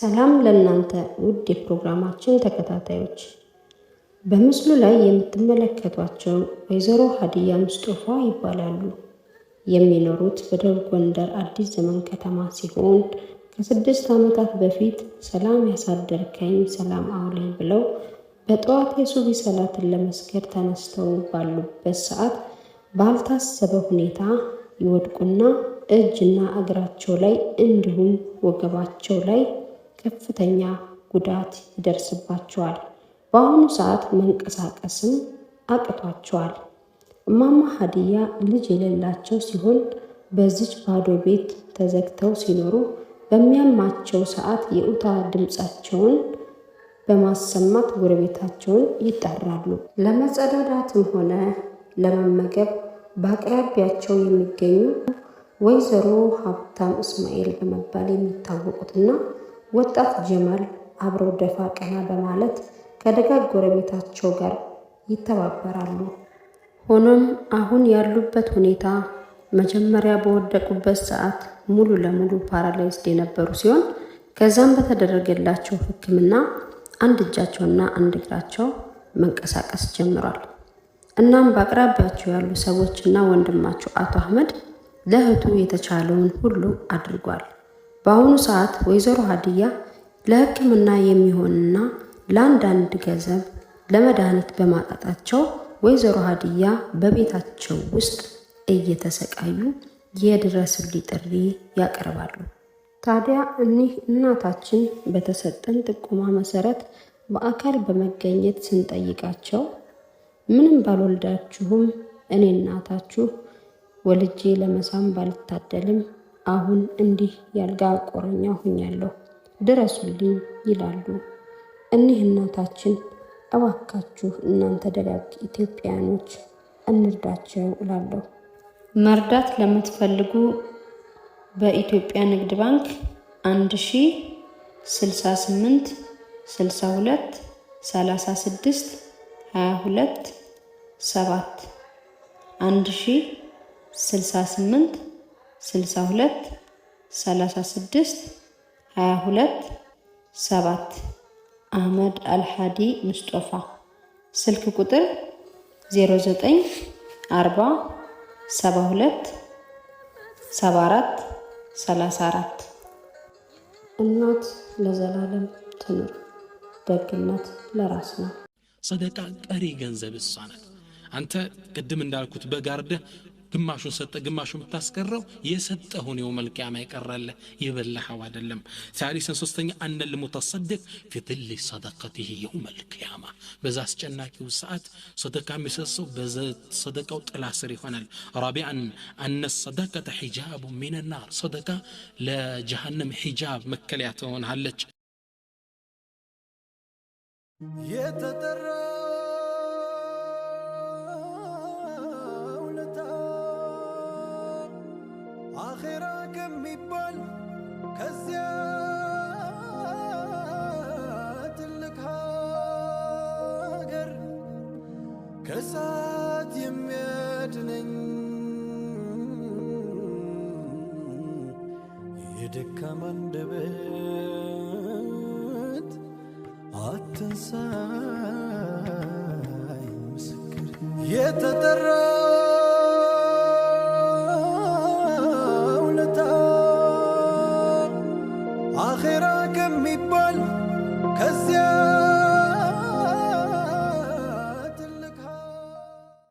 ሰላም ለእናንተ ውድ የፕሮግራማችን ተከታታዮች። በምስሉ ላይ የምትመለከቷቸው ወይዘሮ ሀዲያ ሙስጠፋ ይባላሉ። የሚኖሩት በደቡብ ጎንደር አዲስ ዘመን ከተማ ሲሆን ከ6 ዓመታት በፊት ሰላም ያሳደርከኝ ሰላም አውለኝ ብለው በጠዋት የሱቢ ሰላትን ለመስገድ ተነስተው ባሉበት ሰዓት ባልታሰበ ሁኔታ ይወድቁና እጅና እግራቸው ላይ እንዲሁም ወገባቸው ላይ ከፍተኛ ጉዳት ይደርስባቸዋል። በአሁኑ ሰዓት መንቀሳቀስም አቅቷቸዋል። እማማ ሀዲያ ልጅ የሌላቸው ሲሆን በዚች ባዶ ቤት ተዘግተው ሲኖሩ በሚያማቸው ሰዓት የኡታ ድምፃቸውን በማሰማት ጎረቤታቸውን ይጣራሉ። ለመጸዳዳትም ሆነ ለመመገብ በአቅራቢያቸው የሚገኙ ወይዘሮ ሀብታም እስማኤል በመባል የሚታወቁትና ወጣት ጀማል አብረው ደፋ ቀና በማለት ከደጋግ ጎረቤታቸው ጋር ይተባበራሉ። ሆኖም አሁን ያሉበት ሁኔታ መጀመሪያ በወደቁበት ሰዓት ሙሉ ለሙሉ ፓራላይዝድ የነበሩ ሲሆን ከዛም በተደረገላቸው ሕክምና አንድ እጃቸውና አንድ እግራቸው መንቀሳቀስ ጀምሯል። እናም በአቅራቢያቸው ያሉ ሰዎችና ወንድማቸው አቶ አህመድ ለእህቱ የተቻለውን ሁሉ አድርጓል። በአሁኑ ሰዓት ወይዘሮ ሀዲያ ለሕክምና የሚሆንና ለአንዳንድ ገንዘብ ለመድኃኒት በማጣታቸው ወይዘሮ ሀዲያ በቤታቸው ውስጥ እየተሰቃዩ የድረስልኝ ጥሪ ያቀርባሉ። ታዲያ እኒህ እናታችን በተሰጠን ጥቆማ መሰረት በአካል በመገኘት ስንጠይቃቸው ምንም ባልወልዳችሁም እኔ እናታችሁ ወልጄ ለመሳም ባልታደልም አሁን እንዲህ ያልጋ ቆረኛ ሆኛለሁ ድረሱልኝ ይላሉ። እኒህ እናታችን እባካችሁ እናንተ ደጋግ ኢትዮጵያኖች እንርዳቸው እላለሁ። መርዳት ለምትፈልጉ በኢትዮጵያ ንግድ ባንክ 1068 62 36 22 7 1068 62 36 22 7 አህመድ አልሃዲ ሙስጠፋ። ስልክ ቁጥር 09 40 72 74 34። እናት ለዘላለም ትኑር። ደግነት ለራስ ነው። ሰደቃ ቀሪ ገንዘብ እሷ ናት። አንተ ቅድም እንዳልኩት በጋርደህ ግማሹን ሰጠ ግማሹን የምታስቀረው የሰጠውን የውመል ቂያማ ይቀራል ይበላው አይደለም። ثالثا ሶስተኛ ان المتصدق في ظل صدقته يوم القيامه በዛ አስጨናቂው ሰዓት ሰደቃ የሚሰሰው በሰደቃው ጥላ ስር ይሆናል። رابعا ان الصدقه حجاب من النار صدقه ለጀሃነም ሒጃብ መከለያ ትሆናለች። የተጠራ አኺራ ከሚባል ከዚያ ትልቅ ሀገር ከሳት የሚያድነኝ የደካማ አንደበት አትንሳኝ ምስክር የተጠራ